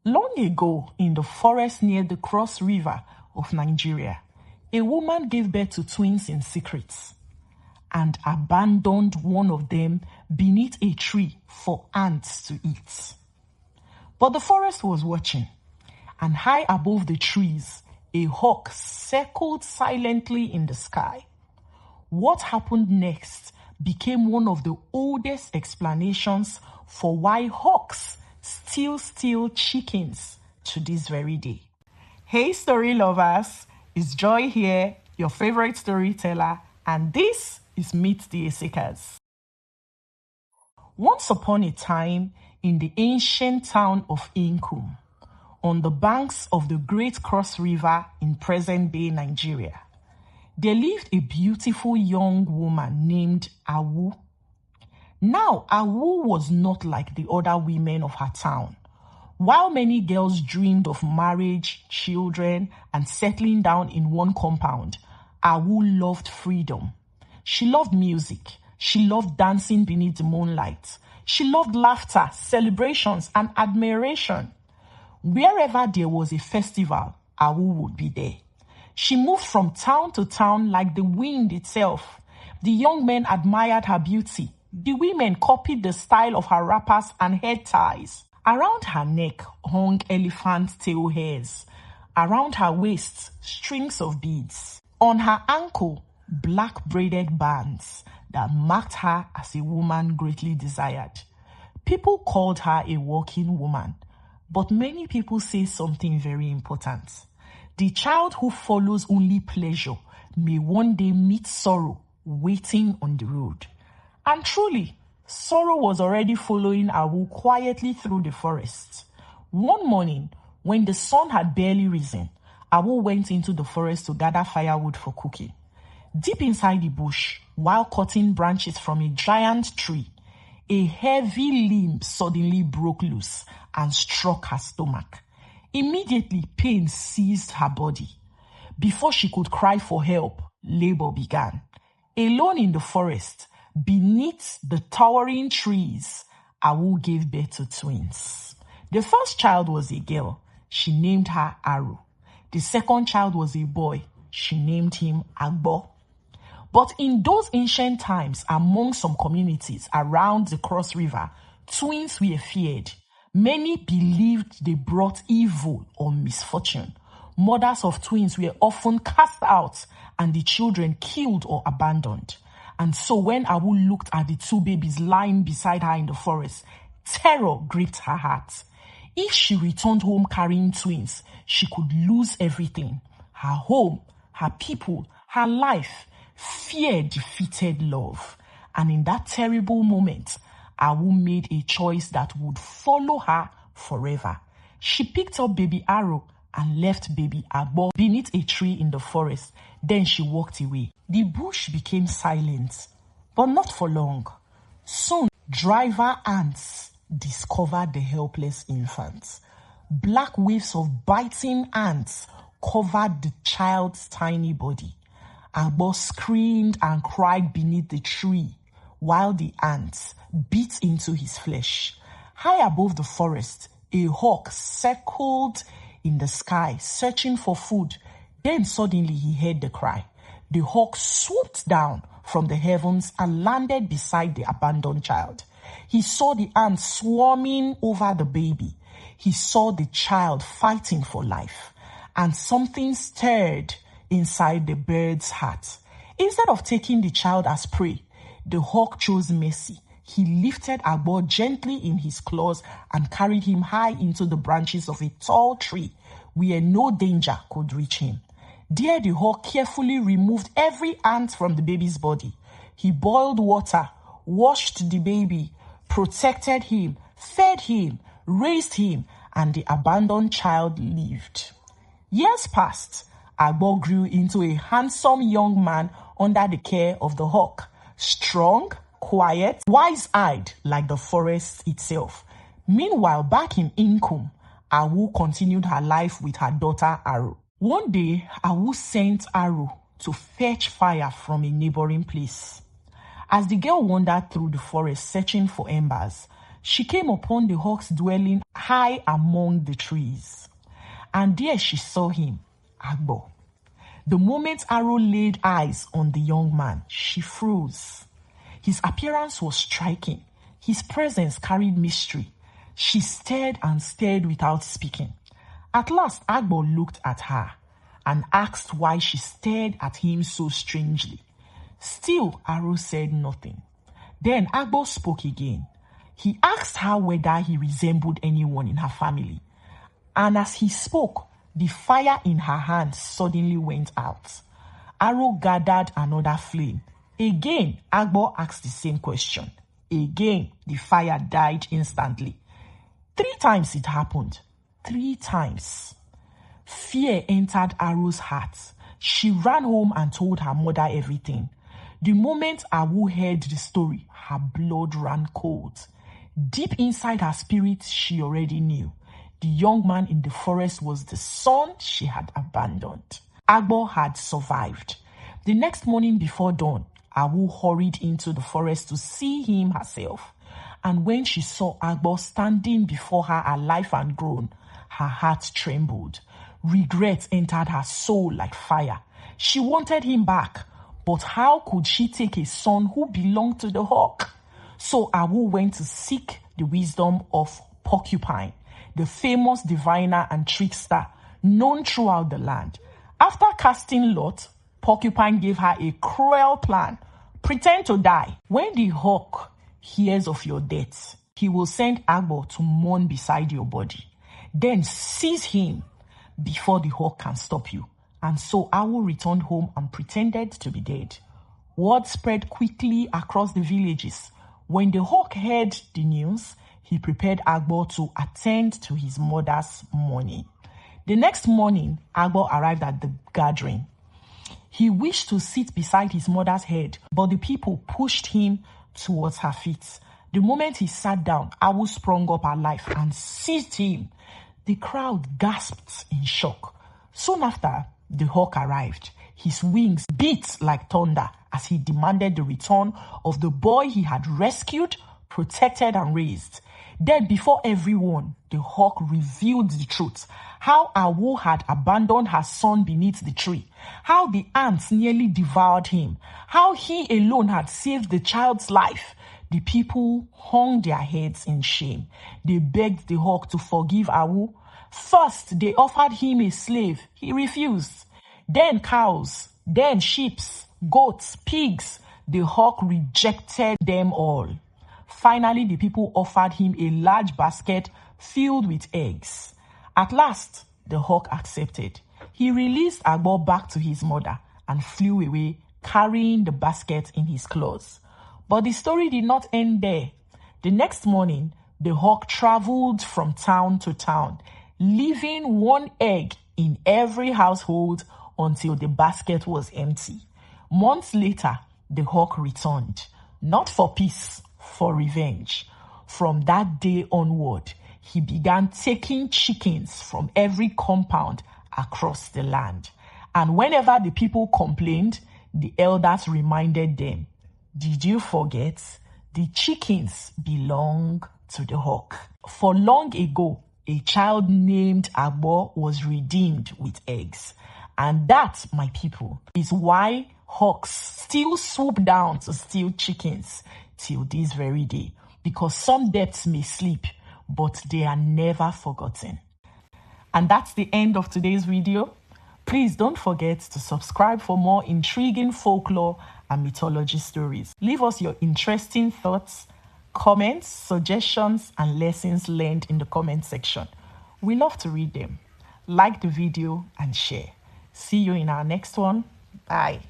Long ago, in the forest near the Cross River of Nigeria, a woman gave birth to twins in secret and abandoned one of them beneath a tree for ants to eat. But the forest was watching, and high above the trees, a hawk circled silently in the sky. What happened next became one of the oldest explanations for why hawks still steal chickens to this very day. Hey story lovers, it's Joy here, your favorite storyteller, and this is Meet the Esekas. Once upon a time, in the ancient town of Inkum, on the banks of the Great Cross River in present-day Nigeria, there lived a beautiful young woman named Awu. Now, Awu was not like the other women of her town. While many girls dreamed of marriage, children, and settling down in one compound, Awu loved freedom. She loved music. She loved dancing beneath the moonlight. She loved laughter, celebrations, and admiration. Wherever there was a festival, Awu would be there. She moved from town to town like the wind itself. The young men admired her beauty. The women copied the style of her wrappers and head ties. Around her neck hung elephant tail hairs. Around her waist, strings of beads. On her ankle, black braided bands that marked her as a woman greatly desired. People called her a walking woman, but many people say something very important. The child who follows only pleasure may one day meet sorrow waiting on the road. And truly, sorrow was already following Awu quietly through the forest. One morning, when the sun had barely risen, Awu went into the forest to gather firewood for cooking. Deep inside the bush, while cutting branches from a giant tree, a heavy limb suddenly broke loose and struck her stomach. Immediately, pain seized her body. Before she could cry for help, labor began. Alone in the forest, beneath the towering trees, Awu gave birth to twins. The first child was a girl. She named her Aru. The second child was a boy. She named him Agbo. But in those ancient times, among some communities around the Cross River, twins were feared. Many believed they brought evil or misfortune. Mothers of twins were often cast out and the children killed or abandoned. And so when Awu looked at the two babies lying beside her in the forest, terror gripped her heart. If she returned home carrying twins, she could lose everything. Her home, her people, her life. Fear defeated love. And in that terrible moment, Awu made a choice that would follow her forever. She picked up baby Aru and left baby Agbo beneath a tree in the forest. Then she walked away. The bush became silent, but not for long. Soon, driver ants discovered the helpless infant. Black waves of biting ants covered the child's tiny body. Agbo screamed and cried beneath the tree, while the ants bit into his flesh. High above the forest, a hawk circled in the sky, searching for food. Then suddenly he heard the cry. The hawk swooped down from the heavens and landed beside the abandoned child. He saw the ants swarming over the baby. He saw the child fighting for life. And something stirred inside the bird's heart. Instead of taking the child as prey, the hawk chose mercy. He lifted Agbo gently in his claws and carried him high into the branches of a tall tree where no danger could reach him. There the hawk carefully removed every ant from the baby's body. He boiled water, washed the baby, protected him, fed him, raised him, and the abandoned child lived. Years passed. Agbo grew into a handsome young man under the care of the hawk. Strong, quiet, wise-eyed like the forest itself. Meanwhile, back in Inkum, Awu continued her life with her daughter Aru. One day, Awu sent Aru to fetch fire from a neighboring place. As the girl wandered through the forest searching for embers, She came upon the hawk's dwelling high among the trees. And there she saw him, Agbo. The moment Arrow laid eyes on the young man, she froze. His appearance was striking. His presence carried mystery. She stared and stared without speaking. At last, Agbo looked at her and asked why she stared at him so strangely. Still, Arrow said nothing. Then Agbo spoke again. He asked her whether he resembled anyone in her family. And as he spoke, the fire in her hand suddenly went out. Arrow gathered another flame. Again, Agbo asked the same question. Again, the fire died instantly. 3 times it happened. 3 times. Fear entered Arrow's heart. She ran home and told her mother everything. The moment Awu heard the story, her blood ran cold. Deep inside her spirit, she already knew. The young man in the forest was the son she had abandoned. Agbo had survived. The next morning before dawn, Awu hurried into the forest to see him herself. And when she saw Agbo standing before her alive and grown, her heart trembled. Regret entered her soul like fire. She wanted him back, but how could she take a son who belonged to the hawk? So Awu went to seek the wisdom of Porcupine, the famous diviner and trickster known throughout the land. After casting lot, Porcupine gave her a cruel plan. Pretend to die. When the hawk hears of your death, he will send Agbo to mourn beside your body. Then seize him before the hawk can stop you. And so Awu returned home and pretended to be dead. Word spread quickly across the villages. When the hawk heard the news, he prepared Agbo to attend to his mother's mourning. The next morning, Agbo arrived at the gathering. He wished to sit beside his mother's head, but the people pushed him towards her feet. The moment he sat down, Awu sprung up alive and seized him. The crowd gasped in shock. Soon after, the hawk arrived. His wings beat like thunder as he demanded the return of the boy he had rescued, protected, and raised. Then, before everyone, the hawk revealed the truth. How Awu had abandoned her son beneath the tree. How the ants nearly devoured him. How he alone had saved the child's life. The people hung their heads in shame. They begged the hawk to forgive Awu. First, they offered him a slave. He refused. Then cows, then sheep, goats, pigs. The hawk rejected them all. Finally, the people offered him a large basket filled with eggs. At last, the hawk accepted. He released Agbo back to his mother and flew away, carrying the basket in his claws. But the story did not end there. The next morning, the hawk traveled from town to town, leaving one egg in every household until the basket was empty. Months later, the hawk returned, not for peace, for revenge. From that day onward, he began taking chickens from every compound across the land. And whenever the people complained, the elders reminded them, "Did you forget? The chickens belong to the hawk." For long ago, a child named Agbo was redeemed with eggs. And that, my people, is why hawks still swoop down to steal chickens till this very day. Because some depths may sleep, but they are never forgotten. And that's the end of today's video. Please don't forget to subscribe for more intriguing folklore and mythology stories. Leave us your interesting thoughts, comments, suggestions, and lessons learned in the comment section. We love to read them. Like the video and share. See you in our next one. Bye.